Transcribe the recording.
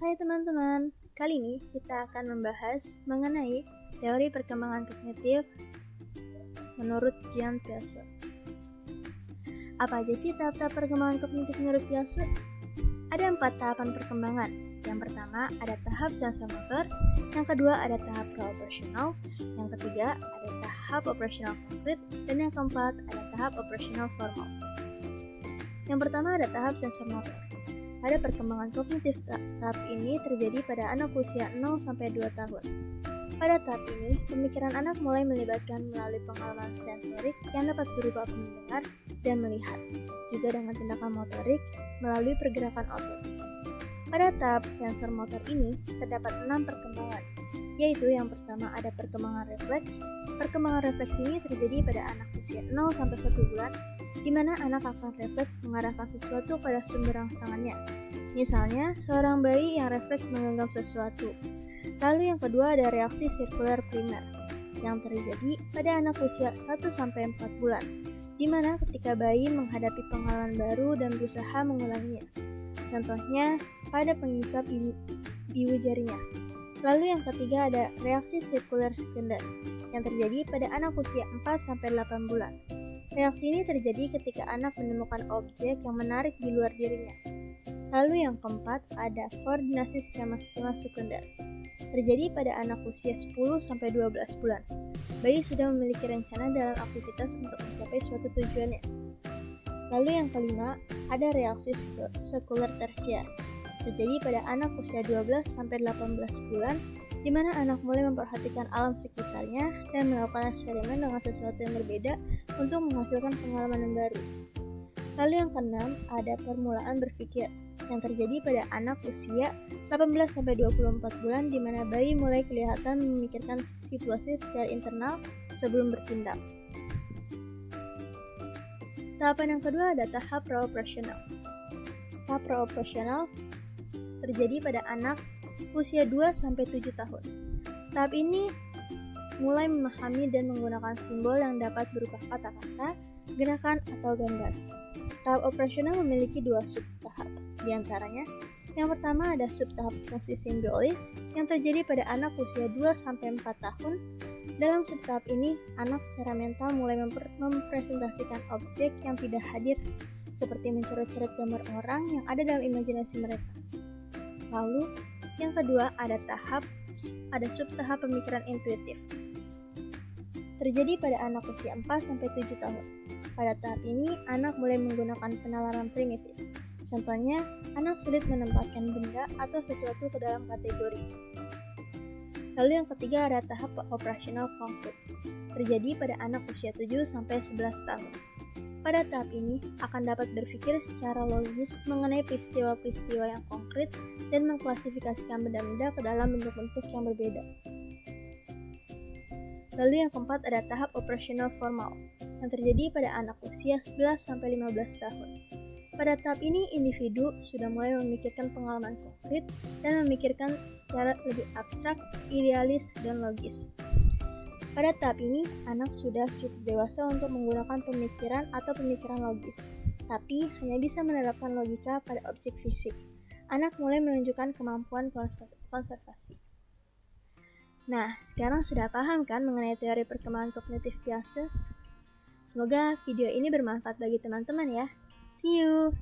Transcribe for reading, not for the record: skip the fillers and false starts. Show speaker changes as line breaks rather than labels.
Hai teman-teman, kali ini kita akan membahas mengenai teori perkembangan kognitif menurut Jean Piaget. Apa aja sih tahap-tahap perkembangan kognitif menurut Piaget? Ada 4 tahapan perkembangan. Yang pertama ada tahap sensor motor, yang kedua ada tahap pra-operasional, yang ketiga ada tahap operasional konkret, dan yang keempat ada tahap operasional formal. Yang pertama ada tahap sensor motor. Pada perkembangan kognitif tahap ini terjadi pada anak usia 0-2 tahun. Pada tahap ini, pemikiran anak mulai melibatkan melalui pengalaman sensorik yang dapat berupa mendengar dan melihat, juga dengan tindakan motorik melalui pergerakan otot. Pada tahap sensor motor ini, terdapat 6 perkembangan, yaitu yang pertama ada perkembangan refleks. Perkembangan refleks ini terjadi pada anak usia 0-1 bulan, di mana anak akan refleks mengarahkan sesuatu pada sumber rangsangannya. Misalnya, seorang bayi yang refleks menggenggam sesuatu. Lalu yang kedua ada reaksi sirkuler primer, yang terjadi pada anak usia 1-4 bulan, di mana ketika bayi menghadapi pengalaman baru dan berusaha mengulanginya. Contohnya, pada pengisap ibu jarinya. Lalu yang ketiga ada reaksi sirkuler sekunder, yang terjadi pada anak usia 4-8 bulan. Reaksi ini terjadi ketika anak menemukan objek yang menarik di luar dirinya. Lalu yang keempat ada koordinasi skema-skema sekunder. Terjadi pada anak usia 10-12 bulan. Bayi sudah memiliki rencana dalam aktivitas untuk mencapai suatu tujuannya. Lalu yang kelima ada reaksi sekuler tersier. Terjadi pada anak usia 12-18 bulan, di mana anak mulai memperhatikan alam sekitarnya dan melakukan eksperimen dengan sesuatu yang berbeda untuk menghasilkan pengalaman yang baru. Lalu yang keenam ada permulaan berpikir, yang terjadi pada anak usia 18-24 bulan, di mana bayi mulai kelihatan memikirkan situasi secara internal sebelum bertindak. Tahapan yang kedua ada tahap pra-operasional. Tahap pra-operasional terjadi pada anak usia 2-7 tahun. Tahap ini mulai memahami dan menggunakan simbol yang dapat berupa kata-kata, gerakan, atau gambar. Tahap operasional memiliki 2 subtahap. Di antaranya, yang pertama ada subtahap fungsi simbolis yang terjadi pada anak usia 2-4 tahun. Dalam subtahap ini, anak secara mental mulai mempresentasikan objek yang tidak hadir, seperti mencoret-coret gambar orang yang ada dalam imajinasi mereka. Lalu, yang kedua ada subtahap pemikiran intuitif. Terjadi pada anak usia 4-7 tahun. Pada tahap ini, anak mulai menggunakan penalaran primitif. Contohnya, anak sulit menempatkan benda atau sesuatu ke dalam kategori. Lalu yang ketiga ada tahap operasional konkret. Terjadi pada anak usia 7-11 tahun. Pada tahap ini akan dapat berpikir secara logis mengenai peristiwa-peristiwa yang konkret dan mengklasifikasikan benda-benda ke dalam bentuk-bentuk yang berbeda. Lalu yang keempat ada tahap operasional formal, yang terjadi pada anak usia 11-15 tahun. Pada tahap ini individu sudah mulai memikirkan pengalaman konkret dan memikirkan secara lebih abstrak, idealis, dan logis. Pada tahap ini, anak sudah cukup dewasa untuk menggunakan pemikiran atau pemikiran logis, tapi hanya bisa menerapkan logika pada objek fisik. Anak mulai menunjukkan kemampuan konservasi. Nah, sekarang sudah paham kan mengenai teori perkembangan kognitif Piaget? Semoga video ini bermanfaat bagi teman-teman ya. See you!